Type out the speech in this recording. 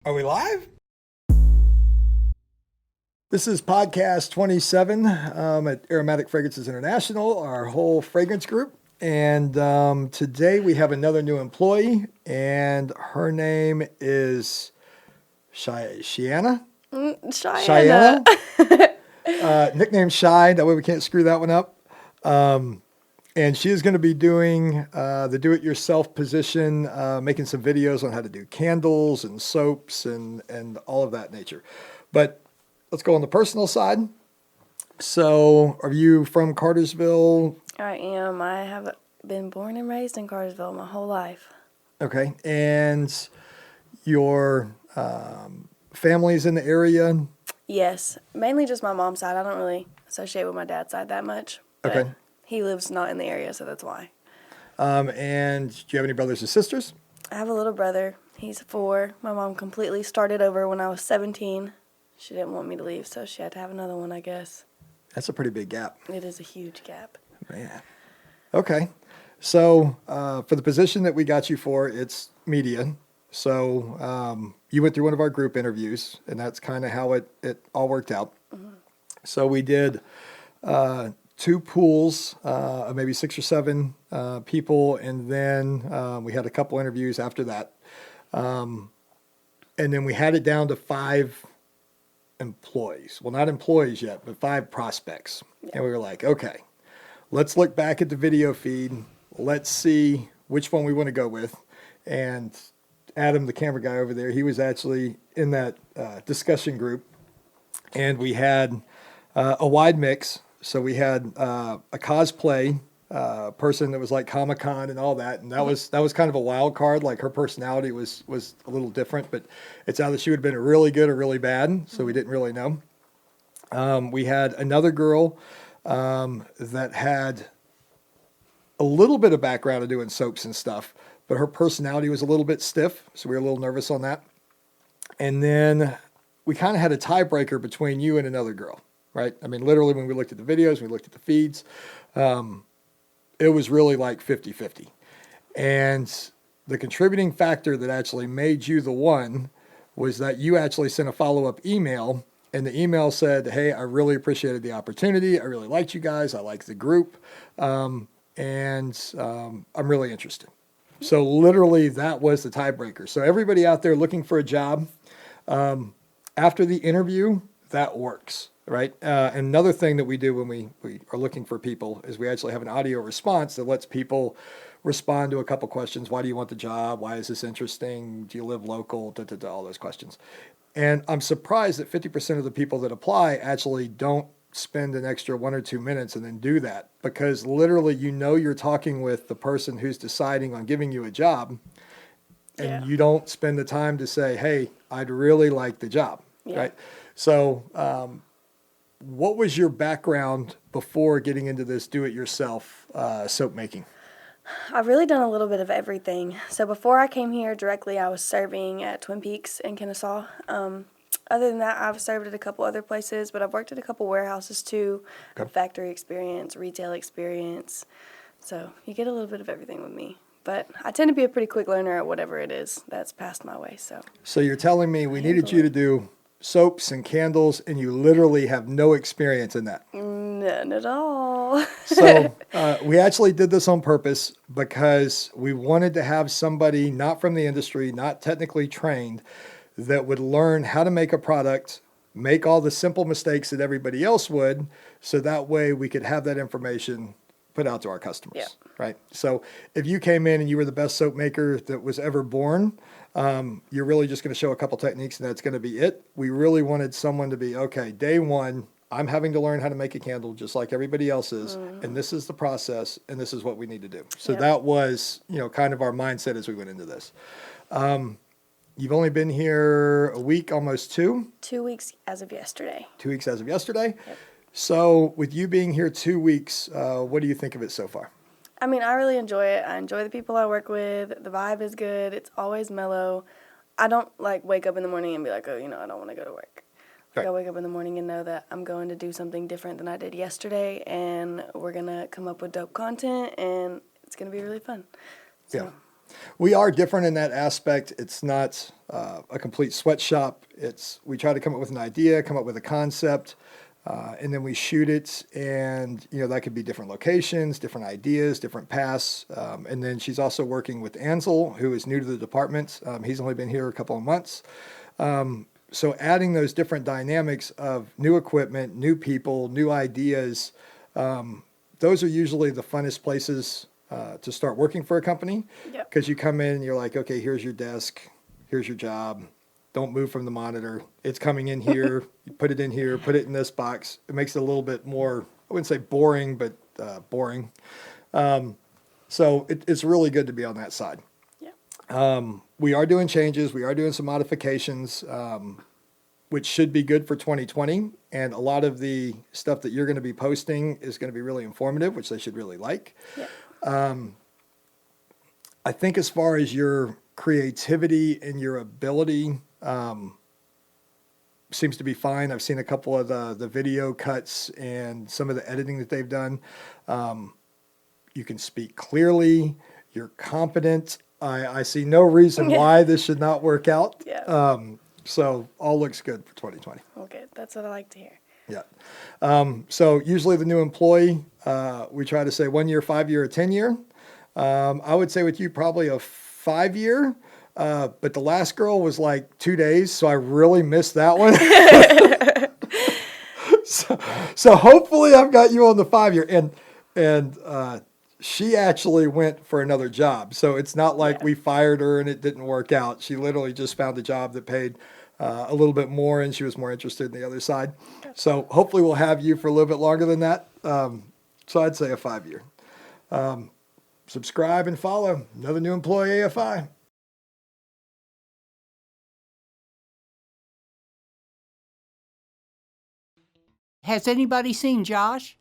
Are we live? This is podcast 27 at Aromatic Fragrances International, our whole fragrance group. And today we have another new employee, and her name is Shianna. Shianna. Nickname Shy, that way we can't screw that one up. And she is going to be doing the do-it-yourself position, making some videos on how to do candles and soaps and all of that nature. But let's go on the personal side. So, are you from Cartersville? I am. I have been born and raised in Cartersville my whole life. Okay. And your family's in the area? Yes, mainly just my mom's side. I don't really associate with my dad's side that much. But Okay. he lives not in the area, so that's why. And do you have any brothers or sisters? I have a little brother. He's 4. My mom completely started over when I was 17. She didn't want me to leave, so she had to have another one, I guess. That's a pretty big gap. It is a huge gap. Man. Okay. So for the position that we got you for, it's media. So you went through one of our group interviews, and that's kind of how it all worked out. Mm-hmm. So we did 2 pools of maybe 6 or 7 people, and then we had a couple interviews after that. And then we had it down to 5 employees. Well, not employees yet, but 5 prospects. Yeah. And we were like, okay, let's look back at the video feed. Let's see which one we want to go with. And Adam, the camera guy over there, he was actually in that discussion group. And we had a wide mix. So we had a cosplay person that was like Comic-Con and all that, and that was kind of a wild card. Like her personality was a little different, but it's either she would have been really good or really bad, so we didn't really know. We had another girl that had a little bit of background of doing soaps and stuff, but her personality was a little bit stiff, so we were a little nervous on that. And then we kind of had a tiebreaker between you and another girl, right? I mean, literally when we looked at the videos, we looked at the feeds, it was really like 50-50. And the contributing factor that actually made you the one was that you actually sent a follow-up email, and the email said, hey, I really appreciated the opportunity. I really liked you guys. I like the group. And I'm really interested. So literally that was the tiebreaker. So everybody out there looking for a job, after the interview, that works. Right. And another thing that we do when we are looking for people is we actually have an audio response that lets people respond to a couple questions. Why do you want the job? Why is this interesting? Do you live local? All those questions. And I'm surprised that 50% of the people that apply actually don't spend an extra 1 or 2 minutes and then do that, because literally, you're talking with the person who's deciding on giving you a job, and you don't spend the time to say, hey, I'd really like the job. Yeah. Right. So, what was your background before getting into this do-it-yourself soap making? I've really done a little bit of everything. So before I came here directly, I was serving at Twin Peaks in Kennesaw. Other than that, I've served at a couple other places, but I've worked at a couple warehouses too. Okay. Factory experience, retail experience. So you get a little bit of everything with me. But I tend to be a pretty quick learner at whatever it is that's passed my way. So you're telling me we needed you to do soaps and candles, and you literally have no experience in that? None at all. So we actually did this on purpose because we wanted to have somebody not from the industry, not technically trained, that would learn how to make a product, make all the simple mistakes that everybody else would, so that way we could have that information put out to our customers. Yeah. Right? So if you came in and you were the best soap maker that was ever born, you're really just going to show a couple techniques and that's going to be it. We really wanted someone to be, okay, day one, I'm having to learn how to make a candle just like everybody else is, and this is the process, and this is what we need to do. So that was, kind of our mindset as we went into this. You've only been here a week, almost 2? 2 weeks as of yesterday. 2 weeks as of yesterday? Yep. So with you being here 2 weeks, what do you think of it so far? I mean, I really enjoy it. I enjoy the people I work with. The vibe is good. It's always mellow. I don't wake up in the morning and be like, oh, I don't want to go to work. Right. I wake up in the morning and know that I'm going to do something different than I did yesterday, and we're going to come up with dope content, and it's going to be really fun. So. Yeah. We are different in that aspect. It's not a complete sweatshop. We try to come up with an idea, come up with a concept, and then we shoot it. And that could be different locations, different ideas, different paths. And then she's also working with Ansel, who is new to the department. He's only been here a couple of months. So adding those different dynamics of new equipment, new people, new ideas, those are usually the funnest places to start working for a company, Yep. because you come in and you're like, okay, here's your desk, here's your job. Don't move from the monitor. It's coming in here. You put it in here, put it in this box. It makes it a little bit more, I wouldn't say boring, but boring. So it's really good to be on that side. Yeah. We are doing changes. We are doing some modifications, which should be good for 2020. And a lot of the stuff that you're going to be posting is going to be really informative, which they should really like. Yeah. I think as far as your creativity and your ability, seems to be fine. I've seen a couple of the video cuts and some of the editing that they've done. You can speak clearly. You're competent. I see no reason why this should not work out. Yeah. So all looks good for 2020. Okay, that's what I like to hear. Yeah. So usually the new employee, we try to say 1 year, 5 year, or 10 year. I would say with you probably a 5 year. But the last girl was like 2 days, so I really missed that one. So hopefully I've got you on the 5 year. And she actually went for another job. So it's not like we fired her and it didn't work out. She literally just found a job that paid a little bit more, and she was more interested in the other side. So hopefully we'll have you for a little bit longer than that. So I'd say a 5 year. Subscribe and follow. Another new employee, AFI. Has anybody seen Josh?